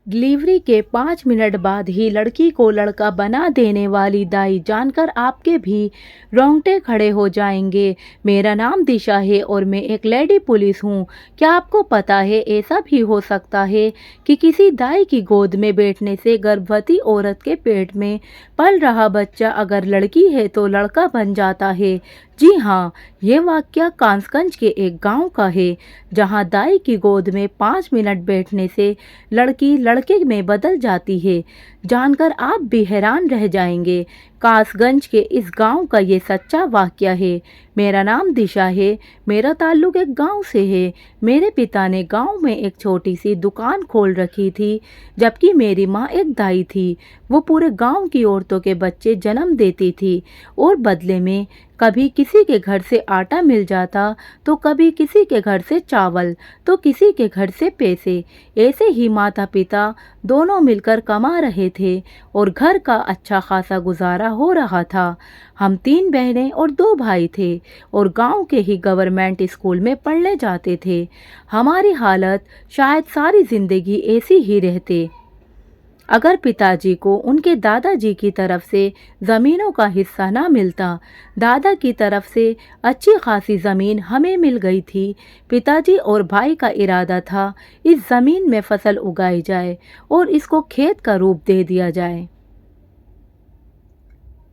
Delivery के 5 minute बाद ही लड़की को लड़का बना देने वाली दाई जानकर आपके भी रोंगटे खड़े हो जाएंगे। मेरा नाम दिशा है और मैं एक लेडी पुलिस हूँ। क्या आपको पता है ऐसा भी हो सकता है कि किसी दाई की गोद में बैठने से गर्भवती औरत के पेट में पल रहा बच्चा अगर लड़की है तो लड़का बन जाता है। जी हाँ, ये वाकया कांसगंज के एक गांव का है जहां दाई की गोद में 5 मिनट बैठने से लड़की लड़के में बदल जाती है। जानकर आप भी हैरान रह जाएंगे। कासगंज के इस गांव का ये सच्चा वाकया है। मेरा नाम दिशा है। मेरा ताल्लुक एक गांव से है। मेरे पिता ने गांव में एक छोटी सी दुकान खोल रखी थी, जबकि मेरी माँ एक दाई थी। वो पूरे गांव की औरतों के बच्चे जन्म देती थी और बदले में कभी किसी के घर से आटा मिल जाता, तो कभी किसी के घर से चावल, तो किसी के घर से पैसे। ऐसे ही माता पिता दोनों मिलकर कमा रहे थे और घर का अच्छा खासा गुजारा हो रहा था। हम 3 बहनें और 2 भाई थे और गांव के ही गवर्नमेंट स्कूल में पढ़ने जाते थे। हमारी हालत शायद सारी जिंदगी ऐसी ही रहते अगर पिताजी को उनके दादाजी की तरफ से ज़मीनों का हिस्सा ना मिलता। दादा की तरफ से अच्छी खासी ज़मीन हमें मिल गई थी। पिताजी और भाई का इरादा था इस ज़मीन में फसल उगाई जाए और इसको खेत का रूप दे दिया जाए,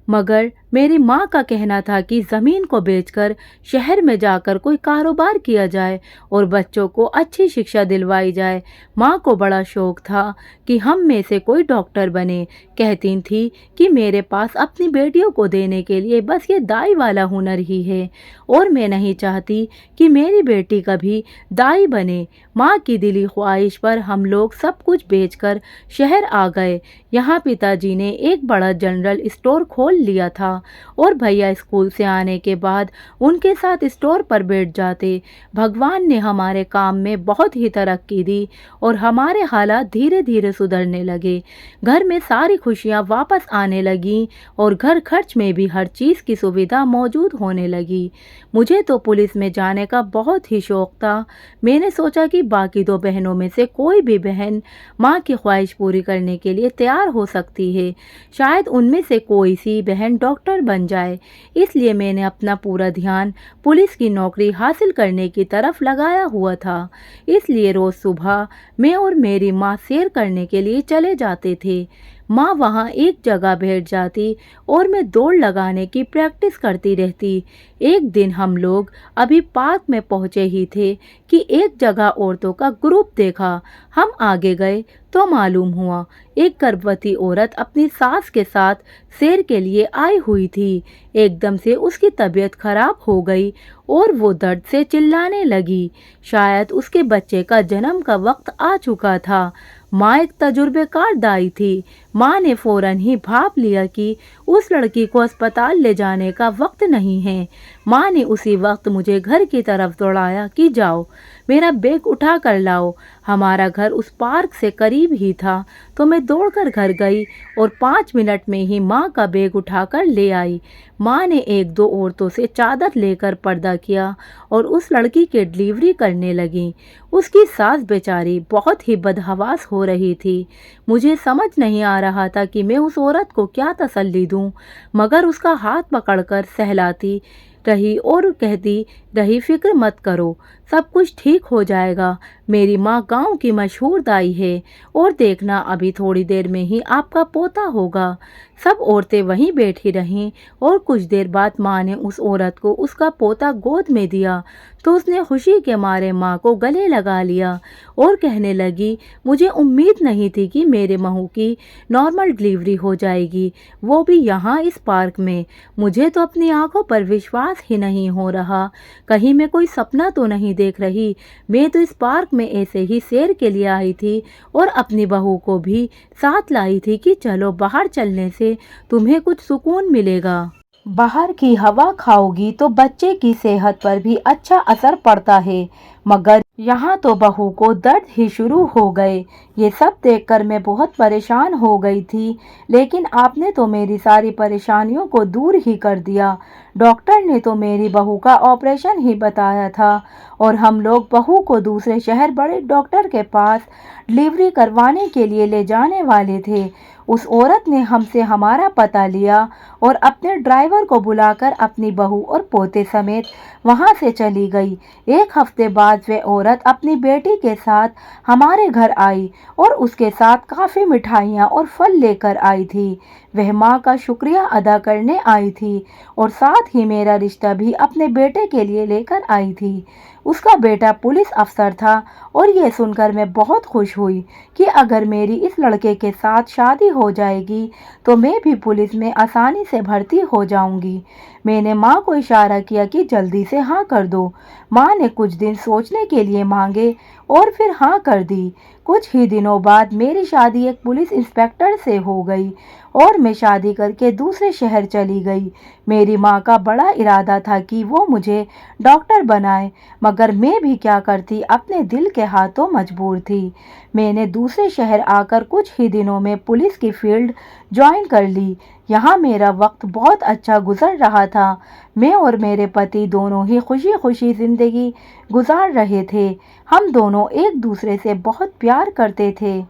मगर मेरी माँ का कहना था कि ज़मीन को बेचकर शहर में जाकर कोई कारोबार किया जाए और बच्चों को अच्छी शिक्षा दिलवाई जाए। माँ को बड़ा शौक था कि हम में से कोई डॉक्टर बने। कहती थी कि मेरे पास अपनी बेटियों को देने के लिए बस ये दाई वाला हुनर ही है और मैं नहीं चाहती कि मेरी बेटी कभी दाई बने। माँ की दिली ख्वाहिश पर हम लोग सब कुछ बेचकर शहर आ गए। यहाँ पिताजी ने एक बड़ा जनरल स्टोर खोल लिया था और भैया स्कूल से आने के बाद उनके साथ स्टोर पर बैठ जाते। भगवान ने हमारे काम में बहुत ही तरक्की दी और हमारे हालात धीरे धीरे सुधरने लगे। घर में सारी खुशियाँ वापस आने लगीं और घर खर्च में भी हर चीज़ की सुविधा मौजूद होने लगी। मुझे तो पुलिस में जाने का बहुत ही शौक था। मैंने सोचा कि बाकी 2 बहनों में से कोई भी बहन माँ की ख्वाहिश पूरी करने के लिए तैयार हो सकती है। शायद उनमें से कोई सी बहन डॉक्टर बन जाए। इसलिए मैंने अपना पूरा ध्यान पुलिस की नौकरी हासिल करने की तरफ लगाया हुआ था। इसलिए रोज़ सुबह मैं और मेरी माँ सैर करने के लिए चले जाते थे। माँ वहाँ एक जगह बैठ जाती और मैं दौड़ लगाने की प्रैक्टिस करती रहती। एक दिन हम लोग अभी पार्क में पहुँचे ही थे कि एक जगह औरतों का ग्रुप देखा। हम आगे गए तो मालूम हुआ एक गर्भवती औरत अपनी सास के साथ सैर के लिए आई हुई थी। एकदम से उसकी तबीयत खराब हो गई और वो दर्द से चिल्लाने लगी। शायद उसके बच्चे का जन्म का वक्त आ चुका था। माँ एक तजुर्बेकार दाई थी। माँ ने फौरन ही भाप लिया कि उस लड़की को अस्पताल ले जाने का वक्त नहीं है। माँ ने उसी वक्त मुझे घर की तरफ दौड़ाया कि जाओ मेरा बैग उठा कर लाओ। हमारा घर उस पार्क से करीब ही था, तो मैं दौड़कर घर गई और 5 मिनट में ही माँ का बैग उठाकर ले आई। माँ ने 1-2 औरतों से चादर लेकर पर्दा किया और उस लड़की की डिलीवरी करने लगी। उसकी सास बेचारी बहुत ही बदहवास हो रही थी। मुझे समझ नहीं आ रहा था कि मैं उस औरत को क्या तसल्ली दूं, मगर उसका हाथ पकड़कर सहलाती रही और कहती रही, फिक्र मत करो, सब कुछ ठीक हो जाएगा। मेरी माँ गांव की मशहूर दाई है और देखना अभी थोड़ी देर में ही आपका पोता होगा। सब औरतें वहीं बैठी रहीं और कुछ देर बाद माँ ने उस औरत को उसका पोता गोद में दिया तो उसने खुशी के मारे माँ को गले लगा लिया और कहने लगी, मुझे उम्मीद नहीं थी कि मेरे बहू की नॉर्मल डिलीवरी हो जाएगी, वो भी यहाँ इस पार्क में। मुझे तो अपनी आंखों पर विश्वास ही नहीं हो रहा। कहीं मैं कोई सपना तो नहीं देख रही। मैं तो इस पार्क में ऐसे ही सैर के लिए आई थी और अपनी बहू को भी साथ लाई थी कि चलो बाहर चलने से तुम्हें कुछ सुकून मिलेगा। बाहर की हवा खाओगी तो बच्चे की सेहत पर भी अच्छा असर पड़ता है, मगर यहाँ तो बहू को दर्द ही शुरू हो गए। ये सब देखकर मैं बहुत परेशान हो गई थी, लेकिन आपने तो मेरी सारी परेशानियों को दूर ही कर दिया। डॉक्टर ने तो मेरी बहू का ऑपरेशन ही बताया था और हम लोग बहू को दूसरे शहर बड़े डॉक्टर के पास डिलीवरी करवाने के लिए ले जाने वाले थे। उस औरत ने हमसे हमारा पता लिया और अपने ड्राइवर को बुलाकर अपनी बहू और पोते समेत वहां से चली गई। एक हफ्ते बाद वह औरत अपनी बेटी के साथ हमारे घर आई और उसके साथ काफ़ी मिठाइयाँ और फल लेकर आई थी। वह माँ का शुक्रिया अदा करने आई थी और साथ ही मेरा रिश्ता भी अपने बेटे के लिए लेकर आई थी। उसका बेटा पुलिस अफसर था और ये सुनकर मैं बहुत खुश हुई कि अगर मेरी इस लड़के के साथ शादी हो जाएगी तो मैं भी पुलिस में आसानी से भर्ती हो जाऊंगी। मैंने माँ को इशारा किया कि जल्दी से हाँ कर दो। माँ ने कुछ दिन सोचने के लिए मांगे और फिर हाँ कर दी। कुछ ही दिनों बाद मेरी शादी एक पुलिस इंस्पेक्टर से हो गई और मैं शादी करके दूसरे शहर चली गई। मेरी माँ का बड़ा इरादा था कि वो मुझे डॉक्टर बनाए, मगर मैं भी क्या करती, अपने दिल के हाथों मजबूर थी। मैंने दूसरे शहर आकर कुछ ही दिनों में पुलिस की फील्ड ज्वाइन कर ली। यहाँ मेरा वक्त बहुत अच्छा गुजर रहा था। मैं और मेरे पति दोनों ही खुशी खुशी जिंदगी गुजार रहे थे। हम दोनों एक दूसरे से बहुत प्यार करते थे।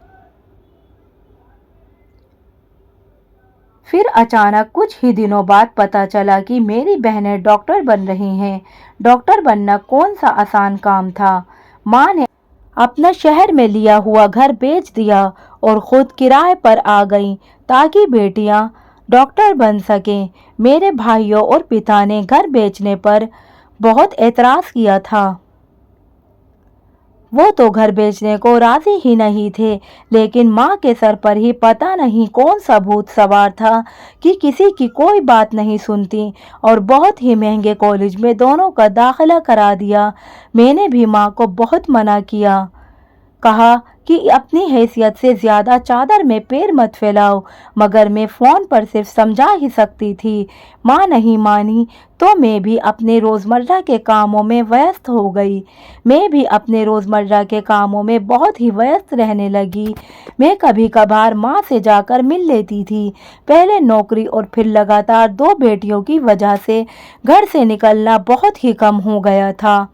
फिर अचानक कुछ ही दिनों बाद पता चला कि मेरी बहनें डॉक्टर बन रही हैं। डॉक्टर बनना कौन सा आसान काम था। माँ ने अपना शहर में लिया हुआ घर बेच दिया और खुद किराए पर आ गईं ताकि बेटियां डॉक्टर बन सकें। मेरे भाइयों और पिता ने घर बेचने पर बहुत एतराज़ किया था। वो तो घर बेचने को राजी ही नहीं थे, लेकिन माँ के सर पर ही पता नहीं कौन सा भूत सवार था कि किसी की कोई बात नहीं सुनती और बहुत ही महंगे कॉलेज में दोनों का दाखिला करा दिया। मैंने भी माँ को बहुत मना किया, कहा कि अपनी हैसियत से ज़्यादा चादर में पैर मत फैलाओ, मगर मैं फ़ोन पर सिर्फ समझा ही सकती थी। माँ नहीं मानी तो मैं भी अपने रोज़मर्रा के कामों में व्यस्त हो गई। मैं भी अपने रोज़मर्रा के कामों में बहुत ही व्यस्त रहने लगी। मैं कभी कभार माँ से जाकर मिल लेती थी। पहले नौकरी और फिर लगातार दो बेटियों की वजह से घर से निकलना बहुत ही कम हो गया था।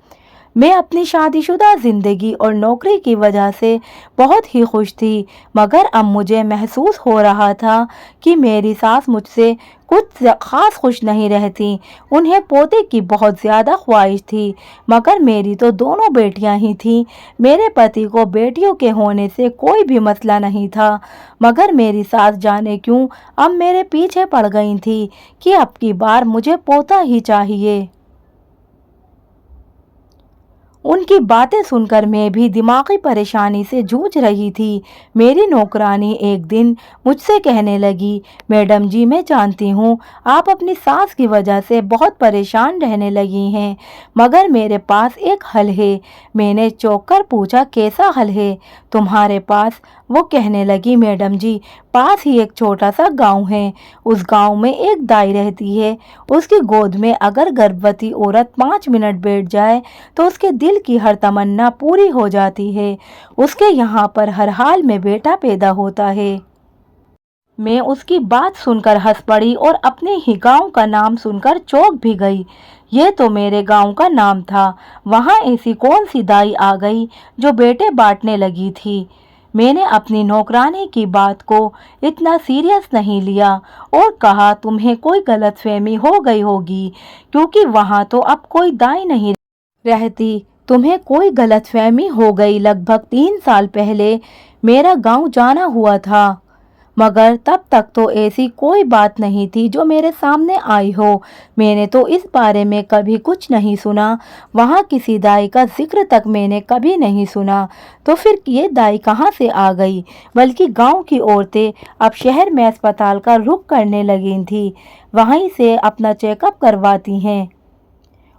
मैं अपनी शादीशुदा ज़िंदगी और नौकरी की वजह से बहुत ही खुश थी, मगर अब मुझे महसूस हो रहा था कि मेरी सास मुझसे कुछ ख़ास खुश नहीं रहती। उन्हें पोते की बहुत ज़्यादा ख्वाहिश थी, मगर मेरी तो दोनों बेटियां ही थीं। मेरे पति को बेटियों के होने से कोई भी मसला नहीं था, मगर मेरी सास जाने क्यों अब मेरे पीछे पड़ गई थी कि अब की बार मुझे पोता ही चाहिए। उनकी बातें सुनकर मैं भी दिमागी परेशानी से जूझ रही थी। मेरी नौकरानी एक दिन मुझसे कहने लगी, मैडम जी, मैं जानती हूँ आप अपनी सास की वजह से बहुत परेशान रहने लगी हैं, मगर मेरे पास एक हल है। मैंने चौंक कर पूछा, कैसा हल है तुम्हारे पास? वो कहने लगी, मैडम जी, पास ही एक छोटा सा गांव है। उस गांव में एक दाई रहती है। उसकी गोद में अगर गर्भवती औरत 5 मिनट बैठ जाए तो उसके दिल की हर तमन्ना पूरी हो जाती है। उसके यहाँ पर हर हाल में बेटा पैदा होता है। मैं उसकी बात सुनकर हंस पड़ी और अपने ही गांव का नाम सुनकर चौंक भी गई। ये तो मेरे गांव का नाम था। वहाँ ऐसी कौन सी दाई आ गई जो बेटे बांटने लगी थी। मैंने अपनी नौकरानी की बात को इतना सीरियस नहीं लिया और कहा, तुम्हें कोई गलतफहमी हो गई होगी, क्योंकि वहाँ तो अब कोई दाई नहीं रहती। तुम्हें कोई गलतफहमी हो गई। लगभग 3 साल पहले मेरा गांव जाना हुआ था, मगर तब तक तो ऐसी कोई बात नहीं थी जो मेरे सामने आई हो। मैंने तो इस बारे में कभी कुछ नहीं सुना। वहाँ किसी दाई का जिक्र तक मैंने कभी नहीं सुना। तो फिर ये दाई कहाँ से आ गई? बल्कि गांव की औरतें अब शहर में अस्पताल का रुख करने लगी थी, वहीं से अपना चेकअप करवाती हैं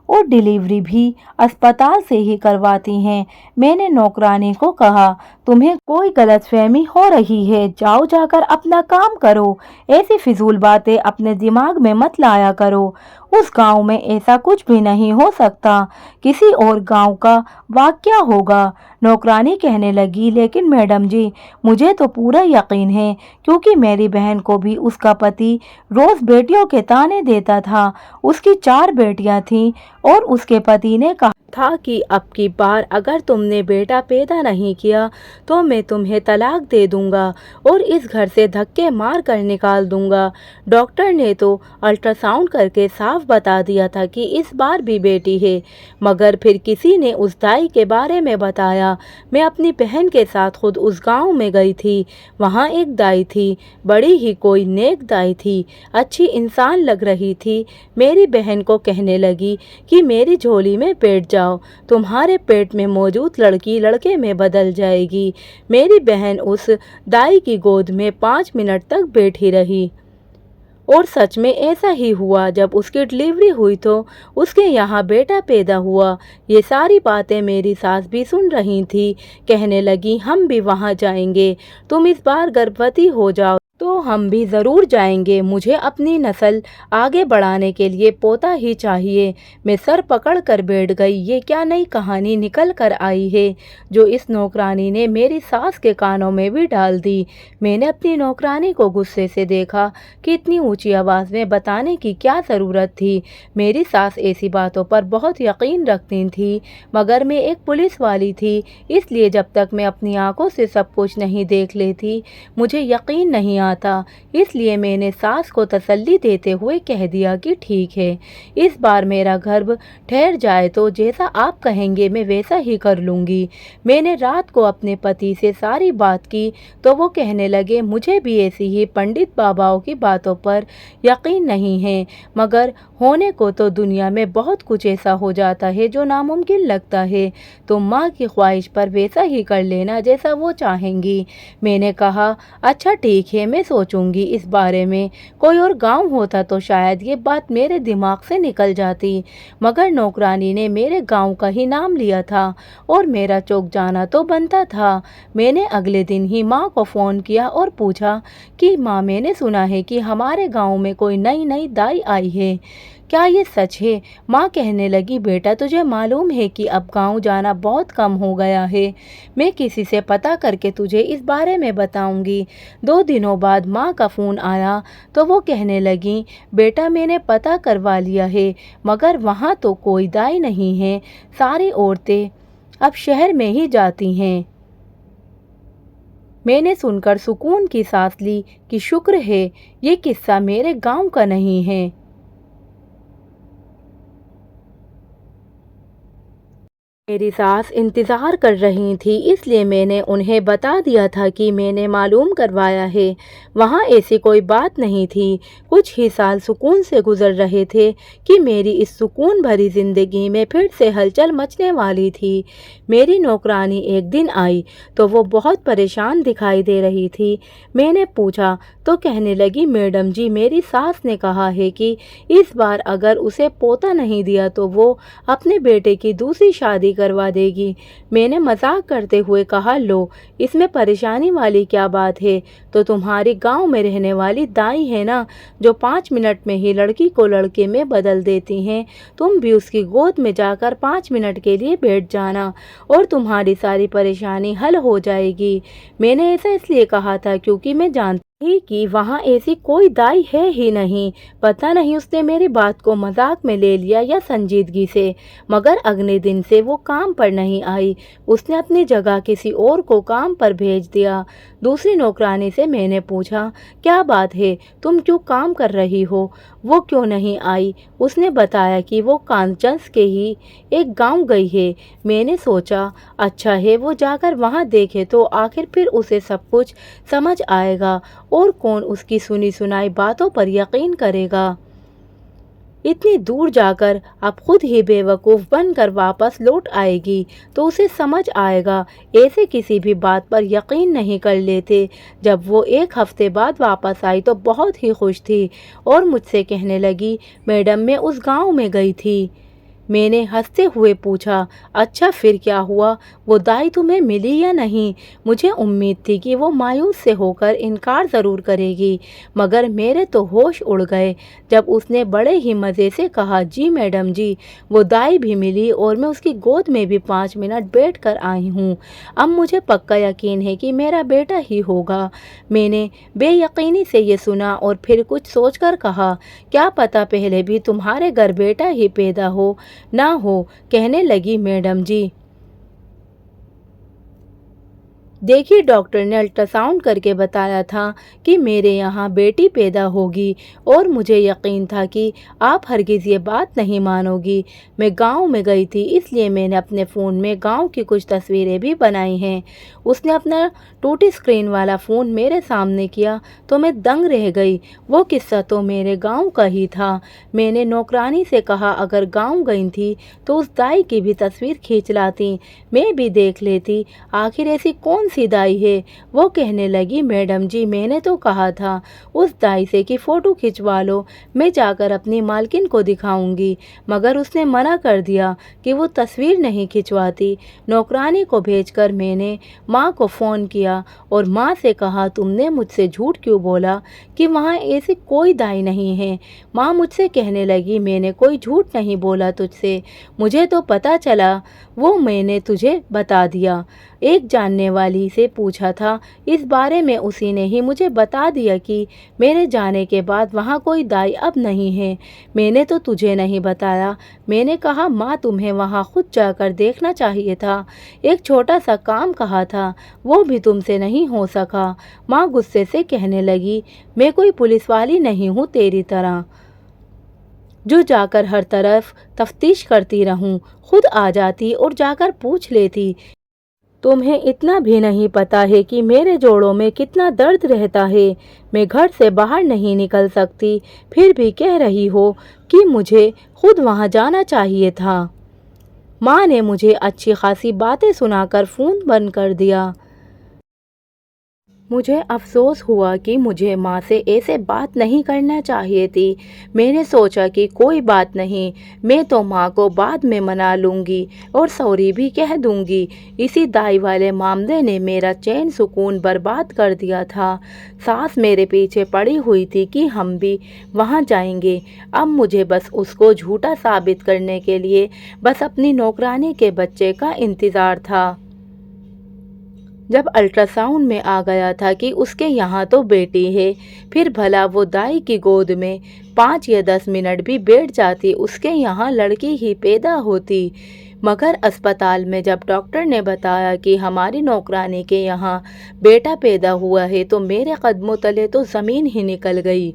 और डिलीवरी भी अस्पताल से ही करवाती हैं। मैंने नौकरानी को कहा, तुम्हें कोई गलतफहमी हो रही है, जाओ जाकर अपना काम करो, ऐसी फिजूल बातें अपने दिमाग में मत लाया करो। उस गांव में ऐसा कुछ भी नहीं हो सकता, किसी और गांव का वाकया होगा। नौकरानी कहने लगी, लेकिन मैडम जी, मुझे तो पूरा यकीन है, क्योंकि मेरी बहन को भी उसका पति रोज बेटियों के ताने देता था। उसकी 4 बेटियां थीं और उसके पति ने कहा था कि अब की बार अगर तुमने बेटा पैदा नहीं किया तो मैं तुम्हें तलाक दे दूंगा और इस घर से धक्के मार कर निकाल दूंगा। डॉक्टर ने तो अल्ट्रासाउंड करके साफ बता दिया था कि इस बार भी बेटी है, मगर फिर किसी ने उस दाई के बारे में बताया। मैं अपनी बहन के साथ खुद उस गांव में गई थी। वहाँ एक दाई थी, बड़ी ही कोई नेक दाई थी, अच्छी इंसान लग रही थी। मेरी बहन को कहने लगी कि मेरी झोली में बैठ जाओ, तुम्हारे पेट में मौजूद लड़की लड़के में बदल जाएगी। मेरी बहन उस दाई की गोद में 5 मिनट तक बैठी रही और सच में ऐसा ही हुआ। जब उसकी डिलीवरी हुई तो उसके यहाँ बेटा पैदा हुआ। ये सारी बातें मेरी सास भी सुन रही थी। कहने लगी, हम भी वहाँ जाएंगे, तुम इस बार गर्भवती हो जाओ तो हम भी ज़रूर जाएंगे। मुझे अपनी नस्ल आगे बढ़ाने के लिए पोता ही चाहिए। मैं सर पकड़ कर बैठ गई। ये क्या नई कहानी निकल कर आई है जो इस नौकरानी ने मेरी सास के कानों में भी डाल दी। मैंने अपनी नौकरानी को गुस्से से देखा कि इतनी ऊंची आवाज़ में बताने की क्या ज़रूरत थी। मेरी सास ऐसी बातों पर बहुत यकीन रखती थी, मगर मैं एक पुलिस वाली थी, इसलिए जब तक मैं अपनी आंखों से सब कुछ नहीं देख लेती मुझे यकीन नहीं था। इसलिए मैंने सास को तसल्ली देते हुए कह दिया कि ठीक है, इस बार मेरा गर्भ ठहर जाए तो जैसा आप कहेंगे मैं वैसा ही कर लूँगी। मैंने रात को अपने पति से सारी बात की तो वो कहने लगे, मुझे भी ऐसी ही पंडित बाबाओं की बातों पर यकीन नहीं है, मगर होने को तो दुनिया में बहुत कुछ ऐसा हो जाता है जो नामुमकिन लगता है। तुम माँ की ख्वाहिश पर वैसा ही कर लेना जैसा वो चाहेंगी। मैंने कहा, अच्छा ठीक है, मैं सोचूंगी इस बारे में। कोई और गांव होता तो शायद ये बात मेरे दिमाग से निकल जाती, मगर नौकरानी ने मेरे गांव का ही नाम लिया था और मेरा चौक जाना तो बनता था। मैंने अगले दिन ही माँ को फ़ोन किया और पूछा कि माँ, मैंने सुना है कि हमारे गांव में कोई नई दाई आई है, क्या ये सच है? माँ कहने लगी, बेटा तुझे मालूम है कि अब गांव जाना बहुत कम हो गया है। मैं किसी से पता करके तुझे इस बारे में बताऊंगी। 2 दिनों बाद माँ का फ़ोन आया तो वो कहने लगी, बेटा मैंने पता करवा लिया है, मगर वहाँ तो कोई दाई नहीं है, सारी औरतें अब शहर में ही जाती हैं। मैंने सुनकर सुकून की सांस ली कि शुक्र है ये किस्सा मेरे गांव का नहीं है। मेरी सास इंतज़ार कर रही थी, इसलिए मैंने उन्हें बता दिया था कि मैंने मालूम करवाया है। वहाँ ऐसी कोई बात नहीं थी। कुछ ही साल सुकून से गुजर रहे थे कि मेरी इस सुकून भरी ज़िंदगी में फिर से हलचल मचने वाली थी। मेरी नौकरानी एक दिन आई तो वो बहुत परेशान दिखाई दे रही थी। मैंने पूछा तो कहने लगी, मैडम जी, मेरी सास ने कहा है कि इस बार अगर उसे पोता नहीं दिया तो वो अपने बेटे की दूसरी शादी करवा देगी। मैंने मजाक करते हुए कहा, लो, इसमें परेशानी वाली क्या बात है? तो तुम्हारी गांव में रहने वाली दाई है ना, जो 5 मिनट में ही लड़की को लड़के में बदल देती हैं। तुम भी उसकी गोद में जाकर 5 मिनट के लिए बैठ जाना और तुम्हारी सारी परेशानी हल हो जाएगी। मैंने ऐसा इसलिए कहा था क्योंकि मैं जानती थी कि वहाँ ऐसी कोई दाई है ही नहीं। पता नहीं उसने मेरी बात को मजाक में ले लिया या संजीदगी से, मगर अगले दिन से वो काम पर नहीं आई। उसने अपनी जगह किसी और को काम पर भेज दिया। दूसरी नौकरानी से मैंने पूछा, क्या बात है, तुम क्यों काम कर रही हो? वो क्यों नहीं आई? उसने बताया कि वो कांचंस के ही एक गांव गई है। मैंने सोचा अच्छा है वो जाकर वहां देखे तो आखिर फिर उसे सब कुछ समझ आएगा और कौन उसकी सुनी सुनाई बातों पर यकीन करेगा। इतनी दूर जाकर अब खुद ही बेवकूफ़ बनकर वापस लौट आएगी तो उसे समझ आएगा। ऐसे किसी भी बात पर यकीन नहीं कर लेते। जब वो 1 हफ्ते बाद वापस आई तो बहुत ही खुश थी और मुझसे कहने लगी, मैडम मैं उस गांव में गई थी, मैंने हंसते हुए पूछा, अच्छा फिर क्या हुआ? वो दाई तुम्हें मिली या नहीं? मुझे उम्मीद थी कि वो मायूस से होकर इनकार ज़रूर करेगी, मगर मेरे तो होश उड़ गए जब उसने बड़े ही मज़े से कहा, जी मैडम जी, वो दाई भी मिली और मैं उसकी गोद में भी 5 मिनट बैठ कर आई हूँ। अब मुझे पक्का यकीन है कि मेरा बेटा ही होगा। मैंने बेयकीनी से ये सुना और फिर कुछ सोचकर कहा, क्या पता पहले भी तुम्हारे घर बेटा ही पैदा हो ना हो। कहने लगी, मैडम जी देखिए, डॉक्टर ने अल्ट्रासाउंड करके बताया था कि मेरे यहाँ बेटी पैदा होगी और मुझे यकीन था कि आप हरगिज़ ये बात नहीं मानोगी। मैं गांव में गई थी, इसलिए मैंने अपने फ़ोन में गांव की कुछ तस्वीरें भी बनाई हैं। उसने अपना टूटी स्क्रीन वाला फ़ोन मेरे सामने किया तो मैं दंग रह गई। वो किस्सा तो मेरे गाँव का ही था। मैंने नौकरानी से कहा, अगर गाँव गई थी तो उस दाई की भी तस्वीर खींच लाती, मैं भी देख लेती, आखिर ऐसी कौन सी दाई है। वो कहने लगी, मैडम जी मैंने तो कहा था उस दाई से कि फ़ोटो खिंचवा लो, मैं जाकर अपनी मालकिन को दिखाऊंगी, मगर उसने मना कर दिया कि वो तस्वीर नहीं खिंचवाती। नौकरानी को भेजकर मैंने माँ को फ़ोन किया और माँ से कहा, तुमने मुझसे झूठ क्यों बोला कि वहाँ ऐसी कोई दाई नहीं है। माँ मुझसे कहने लगी, मैंने कोई झूठ नहीं बोला तुझसे, मुझे तो पता चला, वो मैंने तुझे बता दिया। एक जानने वाली से पूछा था इस बारे में, उसी ने ही मुझे बता दिया कि मेरे जाने के बाद वहाँ कोई दाई अब नहीं है। मैंने तो तुझे नहीं बताया। मैंने कहा, माँ तुम्हें वहाँ खुद जाकर देखना चाहिए था। एक छोटा सा काम कहा था, वो भी तुमसे नहीं हो सका। माँ गुस्से से कहने लगी, मैं कोई पुलिस वाली नहीं हूँ तेरी तरह जो जाकर हर तरफ तफ्तीश करती रहूं। खुद आ जाती और जाकर पूछ लेती। तुम्हें इतना भी नहीं पता है कि मेरे जोड़ों में कितना दर्द रहता है। मैं घर से बाहर नहीं निकल सकती, फिर भी कह रही हो कि मुझे खुद वहां जाना चाहिए था। माँ ने मुझे अच्छी खासी बातें सुनाकर फ़ोन बंद कर दिया। मुझे अफ़सोस हुआ कि मुझे माँ से ऐसे बात नहीं करना चाहिए थी। मैंने सोचा कि कोई बात नहीं, मैं तो माँ को बाद में मना लूँगी और सॉरी भी कह दूँगी। इसी दाई वाले मामले ने मेरा चैन सुकून बर्बाद कर दिया था। सास मेरे पीछे पड़ी हुई थी कि हम भी वहाँ जाएंगे। अब मुझे बस उसको झूठा साबित करने के लिए बस अपनी नौकरानी के बच्चे का इंतज़ार था। जब अल्ट्रासाउंड में आ गया था कि उसके यहाँ तो बेटी है, फिर भला वो दाई की गोद में 5 या 10 मिनट भी बैठ जाती, उसके यहाँ लड़की ही पैदा होती। मगर अस्पताल में जब डॉक्टर ने बताया कि हमारी नौकरानी के यहाँ बेटा पैदा हुआ है, तो मेरे कदमों तले तो ज़मीन ही निकल गई।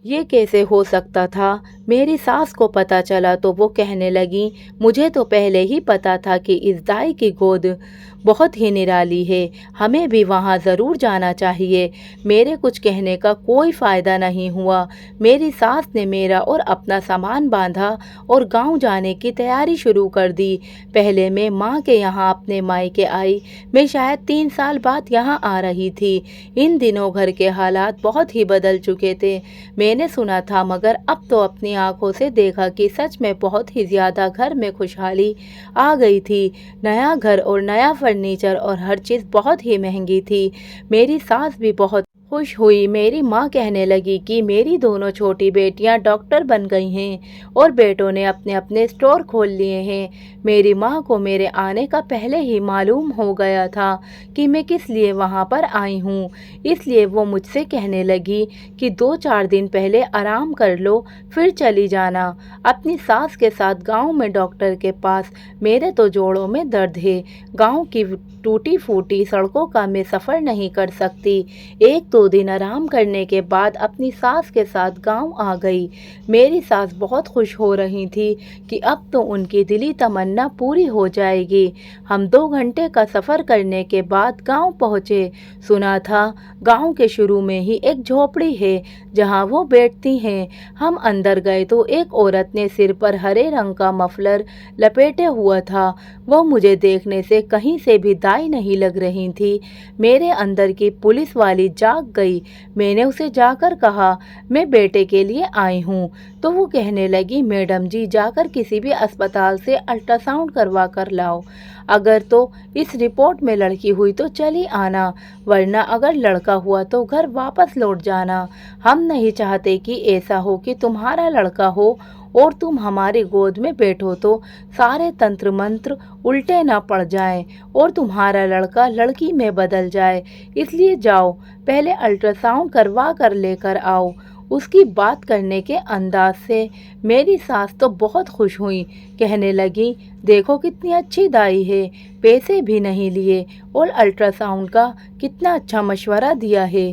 ये कैसे हो सकता था? मेरी सास को पता चला तो वो कहने लगी, मुझे तो पहले ही पता था कि इस दाई की गोद बहुत ही निराली है, हमें भी वहाँ ज़रूर जाना चाहिए। मेरे कुछ कहने का कोई फ़ायदा नहीं हुआ। मेरी सास ने मेरा और अपना सामान बांधा और गांव जाने की तैयारी शुरू कर दी। पहले मैं माँ के यहाँ अपने मायके आई। मैं शायद 3 साल बाद यहाँ आ रही थी। इन दिनों घर के हालात बहुत ही बदल चुके थे। मैंने सुना था, मगर अब तो अपनी आंखों से देखा कि सच में बहुत ही ज़्यादा घर में खुशहाली आ गई थी। नया घर और नया फर्नीचर और हर चीज़ बहुत ही महंगी थी। मेरी सास भी बहुत खुश हुई। मेरी माँ कहने लगी कि मेरी दोनों छोटी बेटियां डॉक्टर बन गई हैं और बेटों ने अपने अपने स्टोर खोल लिए हैं। मेरी माँ को मेरे आने का पहले ही मालूम हो गया था कि मैं किस लिए वहाँ पर आई हूँ, इसलिए वो मुझसे कहने लगी कि 2-4 दिन पहले आराम कर लो, फिर चली जाना अपनी सास के साथ गाँव में डॉक्टर के पास। मेरे तो जोड़ों में दर्द है, गाँव की टूटी फूटी सड़कों का मैं सफ़र नहीं कर सकती। 1-2 दिन आराम करने के बाद अपनी सास के साथ गांव आ गई। मेरी सास बहुत खुश हो रही थी कि अब तो उनकी दिली तमन्ना पूरी हो जाएगी। हम 2 घंटे का सफ़र करने के बाद गांव पहुँचे। सुना था गांव के शुरू में ही एक झोपड़ी है जहां वो बैठती हैं। हम अंदर गए तो एक औरत ने सिर पर हरे रंग का मफलर लपेटे हुआ था। वो मुझे देखने से कहीं से भी दाई नहीं लग रही थी। मेरे अंदर की पुलिस वाली जाग गई। मैंने उसे जाकर कहा, मैं बेटे के लिए आई हूँ। तो वो कहने लगी, मैडम जी जाकर किसी भी अस्पताल से अल्ट्रासाउंड करवा कर लाओ। अगर तो इस रिपोर्ट में लड़की हुई तो चली आना, वरना अगर लड़का हुआ तो घर वापस लौट जाना। हम नहीं चाहते कि ऐसा हो कि तुम्हारा लड़का हो और तुम हमारी गोद में बैठो तो सारे तंत्र मंत्र उल्टे ना पड़ जाएं और तुम्हारा लड़का लड़की में बदल जाए। इसलिए जाओ, पहले अल्ट्रासाउंड करवा कर लेकर आओ। उसकी बात करने के अंदाज से मेरी सास तो बहुत खुश हुई। कहने लगी, देखो कितनी अच्छी दाई है, पैसे भी नहीं लिए और अल्ट्रासाउंड का कितना अच्छा मशवरा दिया है।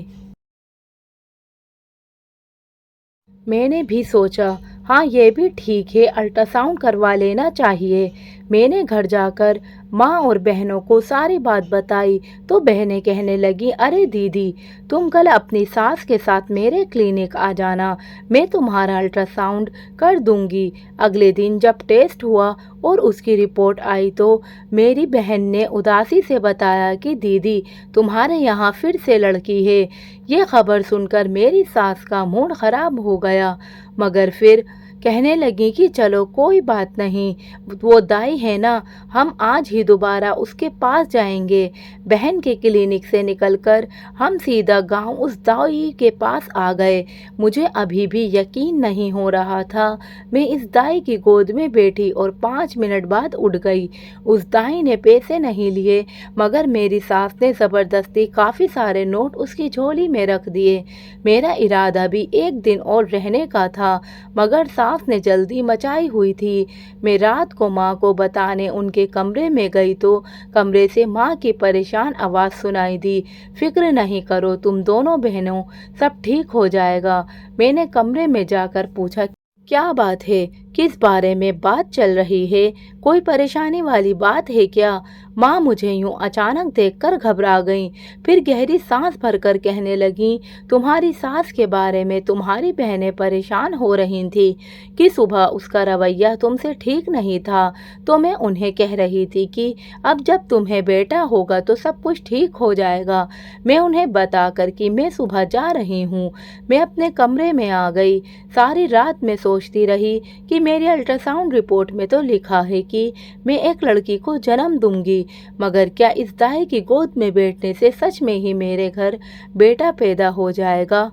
मैंने भी सोचा, हाँ ये भी ठीक है, अल्ट्रासाउंड करवा लेना चाहिए। मैंने घर जाकर माँ और बहनों को सारी बात बताई तो बहनें कहने लगी, अरे दीदी, तुम कल अपनी सास के साथ मेरे क्लिनिक आ जाना, मैं तुम्हारा अल्ट्रासाउंड कर दूंगी। अगले दिन जब टेस्ट हुआ और उसकी रिपोर्ट आई तो मेरी बहन ने उदासी से बताया कि दीदी, तुम्हारे यहाँ फिर से लड़की है। ये खबर सुनकर मेरी सास का मूड खराब हो गया, मगर फिर कहने लगी कि चलो कोई बात नहीं, वो दाई है ना, हम आज ही दोबारा उसके पास जाएंगे। बहन के क्लिनिक से निकलकर हम सीधा गांव उस दाई के पास आ गए। मुझे अभी भी यकीन नहीं हो रहा था। मैं इस दाई की गोद में बैठी और 5 मिनट बाद उठ गई। उस दाई ने पैसे नहीं लिए, मगर मेरी सास ने ज़बरदस्ती काफ़ी सारे नोट उसकी झोली में रख दिए। मेरा इरादा भी एक दिन और रहने का था, मगर सास ने जल्दी मचाई हुई थी। मैं रात को माँ को बताने उनके कमरे में गई तो कमरे से माँ की परेशान आवाज़ सुनाई दी, फिक्र नहीं करो तुम दोनों बहनों, सब ठीक हो जाएगा। मैंने कमरे में जाकर पूछा, क्या बात है, किस बारे में बात चल रही है, कोई परेशानी वाली बात है क्या? माँ मुझे यूं अचानक देखकर घबरा गईं, फिर गहरी सांस भरकर कहने लगीं, तुम्हारी सास के बारे में तुम्हारी बहनें परेशान हो रही थी कि सुबह उसका रवैया तुमसे ठीक नहीं था, तो मैं उन्हें कह रही थी कि अब जब तुम्हें बेटा होगा तो सब कुछ ठीक हो जाएगा। मैं उन्हें बताकर कि मैं सुबह जा रही हूँ, मैं अपने कमरे में आ गई। सारी रात में सोचती रही कि मेरी अल्ट्रासाउंड रिपोर्ट में तो लिखा है कि मैं एक लड़की को जन्म दूंगी, मगर क्या इस दाई की गोद में बैठने से सच में ही मेरे घर बेटा पैदा हो जाएगा?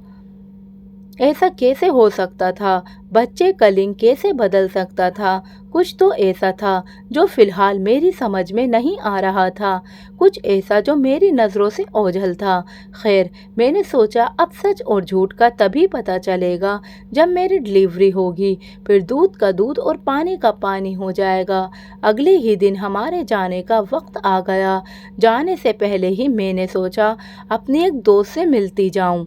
ऐसा कैसे हो सकता था? बच्चे का लिंग कैसे बदल सकता था? कुछ तो ऐसा था जो फिलहाल मेरी समझ में नहीं आ रहा था, कुछ ऐसा जो मेरी नज़रों से ओझल था। खैर, मैंने सोचा अब सच और झूठ का तभी पता चलेगा जब मेरी डिलीवरी होगी, फिर दूध का दूध और पानी का पानी हो जाएगा। अगले ही दिन हमारे जाने का वक्त आ गया। जाने से पहले ही मैंने सोचा अपनी एक दोस्त से मिलती जाऊं।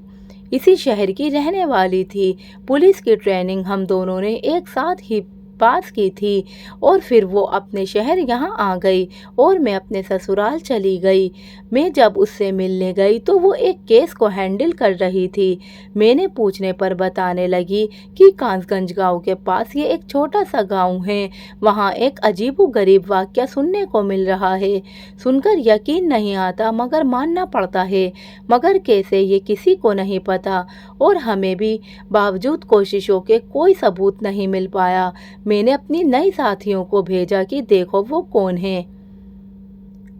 इसी शहर की रहने वाली थी। पुलिस की ट्रेनिंग हम दोनों ने एक साथ ही पास की थी और फिर वो अपने शहर यहाँ आ गई और मैं अपने ससुराल चली गई। मैं जब उससे मिलने गई तो वो एक केस को हैंडल कर रही थी। मैंने पूछने पर बताने लगी कि कासगंज गांव के पास ये एक छोटा सा गांव है, वहाँ एक अजीबोगरीब वाक़या सुनने को मिल रहा है। सुनकर यकीन नहीं आता मगर मानना पड़ता है, मगर कैसे ये किसी को नहीं पता और हमें भी बावजूद कोशिशों के कोई सबूत नहीं मिल पाया। मैंने अपनी नई साथियों को भेजा कि देखो वो कौन है,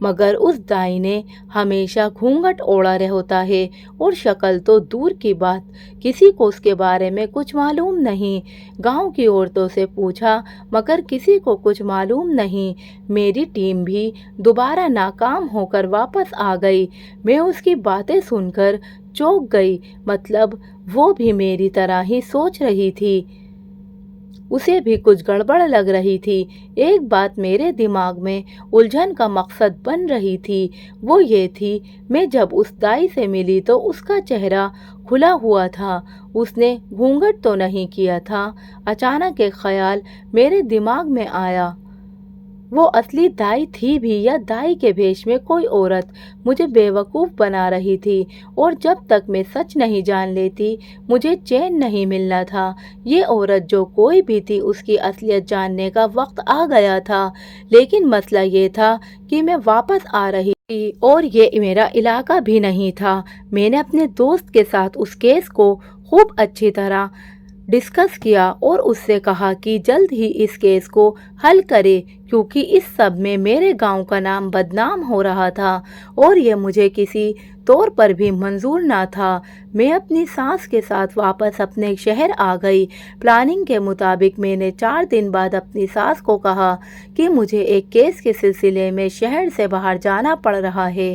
मगर उस दाई ने हमेशा घूंघट ओढ़ा होता है और शक्ल तो दूर की बात, किसी को उसके बारे में कुछ मालूम नहीं। गांव की औरतों से पूछा मगर किसी को कुछ मालूम नहीं। मेरी टीम भी दोबारा नाकाम होकर वापस आ गई। मैं उसकी बातें सुनकर चौंक गई, मतलब वो भी मेरी तरह ही सोच रही थी, उसे भी कुछ गड़बड़ लग रही थी। एक बात मेरे दिमाग में उलझन का मकसद बन रही थी, वो ये थी, मैं जब उस दाई से मिली तो उसका चेहरा खुला हुआ था, उसने घूंघट तो नहीं किया था। अचानक एक ख्याल मेरे दिमाग में आया, वो असली दाई थी भी या दाई के भेष में कोई औरत मुझे बेवकूफ़ बना रही थी, और जब तक मैं सच नहीं जान लेती मुझे चैन नहीं मिलना था। ये औरत जो कोई भी थी, उसकी असलियत जानने का वक्त आ गया था। लेकिन मसला ये था कि मैं वापस आ रही थी और ये मेरा इलाका भी नहीं था। मैंने अपने दोस्त के साथ उस केस को खूब अच्छी तरह डिस्कस किया और उससे कहा कि जल्द ही इस केस को हल करे, क्योंकि इस सब में मेरे गांव का नाम बदनाम हो रहा था और ये मुझे किसी तौर पर भी मंजूर ना था। मैं अपनी सास के साथ वापस अपने शहर आ गई। प्लानिंग के मुताबिक मैंने 4 दिन बाद अपनी सास को कहा कि मुझे एक केस के सिलसिले में शहर से बाहर जाना पड़ रहा है।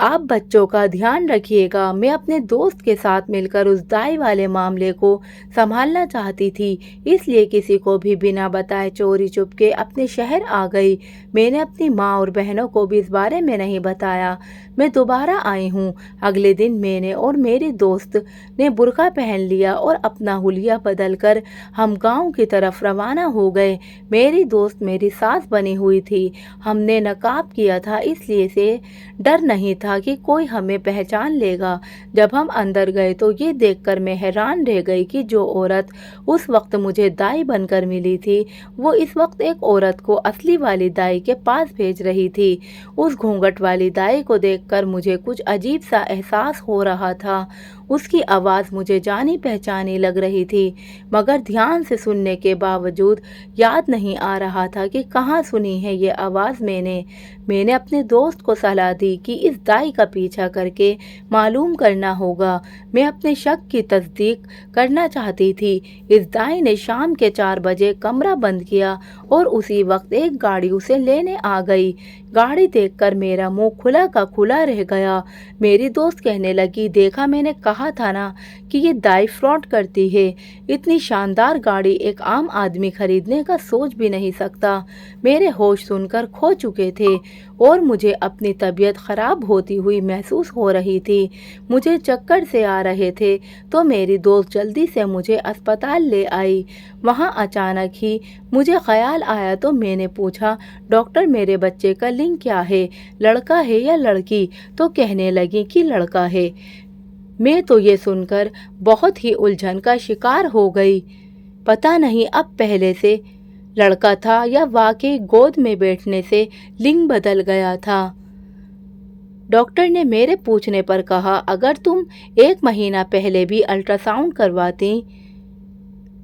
आप बच्चों का ध्यान रखिएगा। मैं अपने दोस्त के साथ मिलकर उस दाई वाले मामले को संभालना चाहती थी, इसलिए किसी को भी बिना बताए चोरी चुपके अपने शहर आ गई। मैंने अपनी माँ और बहनों को भी इस बारे में नहीं बताया। मैं दोबारा आई हूँ। अगले दिन मैंने और मेरी दोस्त ने बुर्का पहन लिया और अपना हुलिया बदलकर हम गांव की तरफ रवाना हो गए। मेरी दोस्त मेरी सास बनी हुई थी। हमने नकाब किया था, इसलिए से डर नहीं था कि कोई हमें पहचान लेगा। जब हम अंदर गए तो ये देखकर मैं हैरान रह गई कि जो औरत उस वक्त मुझे दाई बनकर मिली थी, वो इस वक्त एक औरत को असली वाली दाई के पास भेज रही थी। उस घूंघट वाली दाई को देखकर मुझे कुछ अजीब सा एहसास हो रहा था। उसकी आवाज़ मुझे जानी पहचानी लग रही थी, मगर ध्यान से सुनने के बावजूद याद नहीं आ रहा था कि कहाँ सुनी है ये आवाज़ मैंने अपने दोस्त को सलाह दी कि इस दाई का पीछा करके मालूम करना होगा। मैं अपने शक की तस्दीक करना चाहती थी। इस दाई ने शाम के 4 बजे कमरा बंद किया और उसी वक्त एक गाड़ी उसे लेने आ गई। गाड़ी देखकर मेरा मुंह खुला का खुला रह गया। मेरी दोस्त कहने लगी, देखा, मैंने कहा था ना कि ये दाई फ्रॉड करती है। इतनी शानदार गाड़ी एक आम आदमी खरीदने का सोच भी नहीं सकता। मेरे होश सुनकर खो चुके थे और मुझे अपनी तबीयत खराब होती हुई महसूस हो रही थी। मुझे चक्कर से आ रहे थे तो मेरी दोस्त जल्दी से मुझे अस्पताल ले आई। वहाँ अचानक ही मुझे ख्याल आया तो मैंने पूछा, डॉक्टर, मेरे बच्चे का लिंग क्या है, लड़का है या लड़की? तो कहने लगी कि लड़का है। मैं तो ये सुनकर बहुत ही उलझन का शिकार हो गई। पता नहीं अब पहले से लड़का था या वाकई गोद में बैठने से लिंग बदल गया था। डॉक्टर ने मेरे पूछने पर कहा, अगर तुम 1 महीना पहले भी अल्ट्रासाउंड करवाती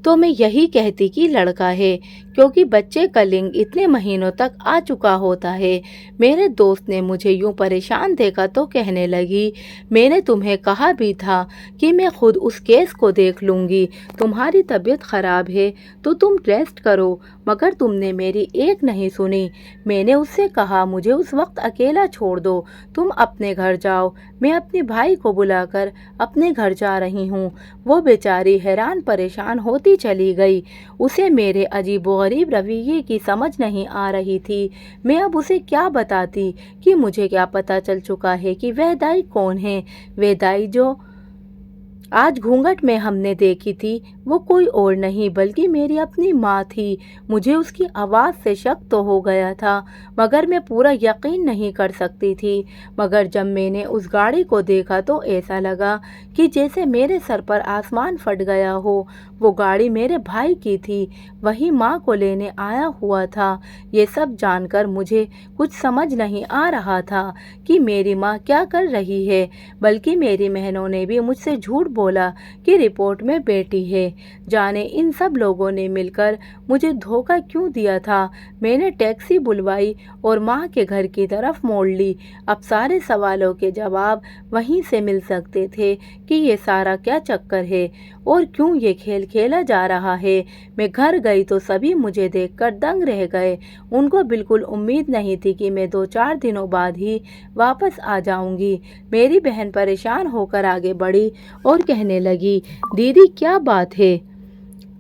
तो मैं यही कहती कि लड़का है, क्योंकि बच्चे का लिंग इतने महीनों तक आ चुका होता है। मेरे दोस्त ने मुझे यूं परेशान देखा तो कहने लगी, मैंने तुम्हें कहा भी था कि मैं खुद उस केस को देख लूँगी। तुम्हारी तबीयत ख़राब है तो तुम रेस्ट करो, मगर तुमने मेरी एक नहीं सुनी। मैंने उससे कहा, मुझे उस वक्त अकेला छोड़ दो, तुम अपने घर जाओ। मैं अपने भाई को बुलाकर अपने घर जा रही हूँ। वो बेचारी हैरान परेशान होती चली गई। उसे मेरे अजीबोगरीब रवैये की समझ नहीं आ रही थी। मैं अब उसे क्या बताती कि मुझे क्या पता चल चुका है कि वह दाई कौन है। वह दाई जो आज घूंघट में हमने देखी थी वो कोई और नहीं बल्कि मेरी अपनी माँ थी। मुझे उसकी आवाज़ से शक तो हो गया था, मगर मैं पूरा यकीन नहीं कर सकती थी। मगर जब मैंने उस गाड़ी को देखा तो ऐसा लगा कि जैसे मेरे सर पर आसमान फट गया हो। वो गाड़ी मेरे भाई की थी, वही माँ को लेने आया हुआ था। ये सब जानकर मुझे कुछ समझ नहीं आ रहा था कि मेरी माँ क्या कर रही है, बल्कि मेरी बहनों ने भी मुझसे झूठ बोला कि रिपोर्ट में बेटी है। जाने इन सब लोगों ने मिलकर मुझे धोखा क्यों दिया था। मैंने टैक्सी बुलवाई और माँ के घर की तरफ मोड़ ली। अब सारे सवालों के जवाब वहीं से मिल सकते थे कि ये सारा क्या चक्कर है और क्यों ये खेल खेला जा रहा है। मैं घर गई तो सभी मुझे देखकर दंग रह गए। उनको बिल्कुल उम्मीद नहीं थी कि मैं 2-4 दिनों बाद ही वापस आ जाऊंगी। मेरी बहन परेशान होकर आगे बढ़ी और कहने लगी, दीदी, क्या बात है?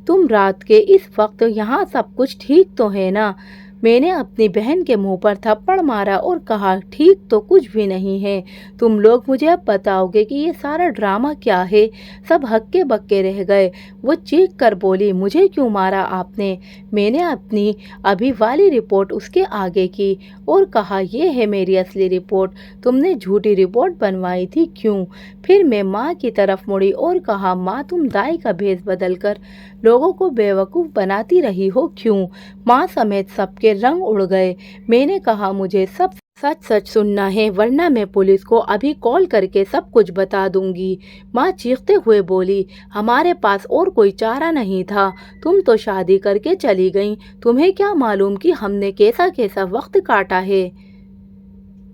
तुम रात के इस वक्त यहाँ सब कुछ ठीक तो है ना? मैंने अपनी बहन के मुंह पर थप्पड़ मारा और कहा, ठीक तो कुछ भी नहीं है। तुम लोग मुझे अब बताओगे कि ये सारा ड्रामा क्या है। सब हक्के बक्के रह गए। वो चीख कर बोली, मुझे क्यों मारा आपने। मैंने अपनी अभी वाली रिपोर्ट उसके आगे की और कहा, ये है मेरी असली रिपोर्ट। तुमने झूठी रिपोर्ट बनवाई थी, क्यों। फिर मैं माँ की तरफ मुड़ी और कहा, माँ तुम दाई का भेष बदल कर लोगों को बेवकूफ़ बनाती रही हो, क्यों। माँ समेत सबके रंग उड़ गए। मैंने कहा, मुझे सब सच सच सुनना है, वरना मैं पुलिस को अभी कॉल करके सब कुछ बता दूंगी। माँ चीखते हुए बोली, हमारे पास और कोई चारा नहीं था। तुम तो शादी करके चली गईं। तुम्हें क्या मालूम कि हमने कैसा कैसा वक्त काटा है।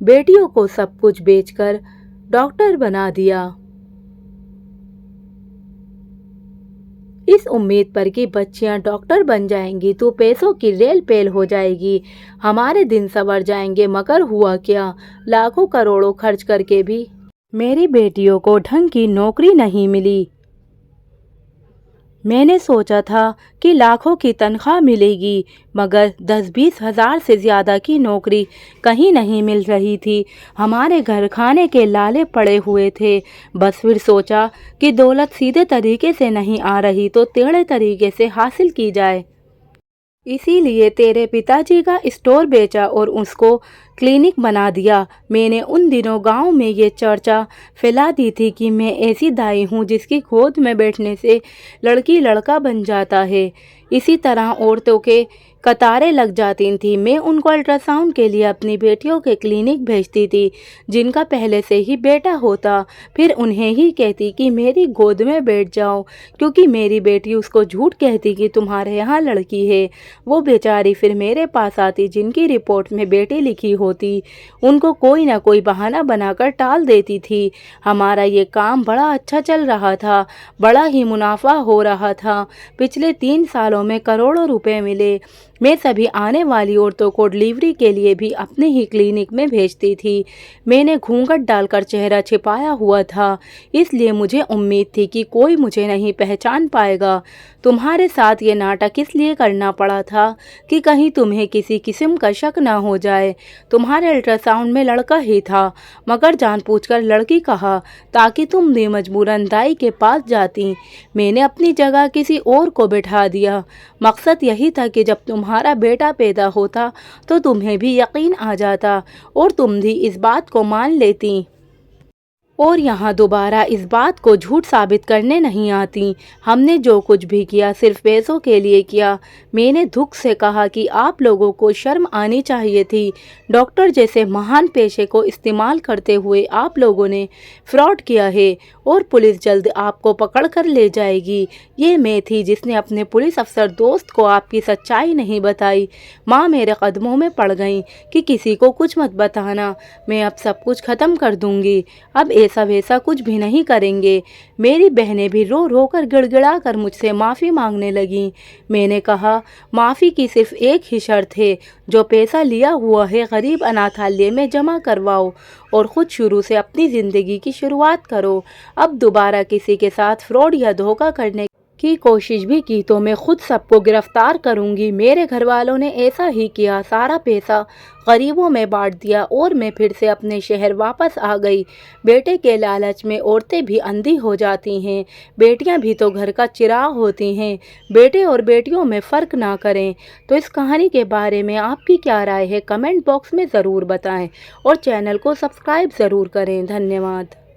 बेटियों को सब कुछ बेचकर डॉक्टर बना दिया, इस उम्मीद पर कि बच्चियां डॉक्टर बन जाएंगी तो पैसों की रेल पेल हो जाएगी, हमारे दिन संवर जाएंगे। मगर हुआ क्या, लाखों करोड़ों खर्च करके भी मेरी बेटियों को ढंग की नौकरी नहीं मिली। मैंने सोचा था कि लाखों की तनख्वाह मिलेगी, मगर 10-20 हज़ार से ज़्यादा की नौकरी कहीं नहीं मिल रही थी। हमारे घर खाने के लाले पड़े हुए थे। बस फिर सोचा कि दौलत सीधे तरीके से नहीं आ रही तो टेढ़े तरीके से हासिल की जाए। इसीलिए तेरे पिताजी का स्टोर बेचा और उसको क्लिनिक बना दिया। मैंने उन दिनों गांव में ये चर्चा फैला दी थी कि मैं ऐसी दाई हूँ जिसकी गोद में बैठने से लड़की लड़का बन जाता है। इसी तरह औरतों के कतारें लग जाती थी। मैं उनको अल्ट्रासाउंड के लिए अपनी बेटियों के क्लिनिक भेजती थी, जिनका पहले से ही बेटा होता। फिर उन्हें ही कहती कि मेरी गोद में बैठ जाओ, क्योंकि मेरी बेटी उसको झूठ कहती कि तुम्हारे यहाँ लड़की है। वो बेचारी फिर मेरे पास आती, जिनकी रिपोर्ट में बेटी लिखी होती उनको कोई ना कोई बहाना बनाकर टाल देती थी। हमारा ये काम बड़ा अच्छा चल रहा था, बड़ा ही मुनाफा हो रहा था। पिछले 3 सालों में करोड़ों रुपए मिले। मैं सभी आने वाली औरतों को डिलीवरी के लिए भी अपने ही क्लिनिक में भेजती थी। मैंने घूंघट डालकर चेहरा छिपाया हुआ था, इसलिए मुझे उम्मीद थी कि कोई मुझे नहीं पहचान पाएगा। तुम्हारे साथ ये नाटक इसलिए करना पड़ा था कि कहीं तुम्हें किसी किस्म का शक ना हो जाए। तुम्हारे अल्ट्रासाउंड में लड़का ही था, मगर जानबूझकर लड़की कहा ताकि तुम भी मजबूरन दाई के पास जाती। मैंने अपनी जगह किसी और को बैठा दिया। मकसद यही था कि जब तुम्हारा बेटा पैदा होता तो तुम्हें भी यकीन आ जाता और तुम भी इस बात को मान लेती और यहाँ दोबारा इस बात को झूठ साबित करने नहीं आती। हमने जो कुछ भी किया सिर्फ पैसों के लिए किया। मैंने दुख से कहा कि आप लोगों को शर्म आनी चाहिए थी। डॉक्टर जैसे महान पेशे को इस्तेमाल करते हुए आप लोगों ने फ्रॉड किया है और पुलिस जल्द आपको पकड़ कर ले जाएगी। ये मैं थी जिसने अपने पुलिस अफसर दोस्त को आपकी सच्चाई नहीं बताई। माँ मेरे कदमों में पड़ गई कि किसी को कुछ मत बताना, मैं अब सब कुछ ख़त्म कर दूंगी। अब ऐसा वैसा कुछ भी नहीं करेंगे। मेरी बहनें भी रो रो कर गिड़गिड़ा कर मुझसे माफ़ी मांगने लगीं। मैंने कहा, माफ़ी की सिर्फ एक ही शर्त है, जो पैसा लिया हुआ है गरीब अनाथालय में जमा करवाओ और ख़ुद शुरू से अपनी ज़िंदगी की शुरुआत करो। अब दोबारा किसी के साथ फ्रॉड या धोखा करने की कोशिश भी की तो मैं खुद सबको गिरफ्तार करूंगी। मेरे घर वालों ने ऐसा ही किया, सारा पैसा गरीबों में बांट दिया और मैं फिर से अपने शहर वापस आ गई। बेटे के लालच में औरतें भी अंधी हो जाती हैं, बेटियां भी तो घर का चिराग होती हैं। बेटे और बेटियों में फ़र्क ना करें। तो इस कहानी के बारे में आपकी क्या राय है, कमेंट बॉक्स में ज़रूर बताएं और चैनल को सब्सक्राइब ज़रूर करें। धन्यवाद।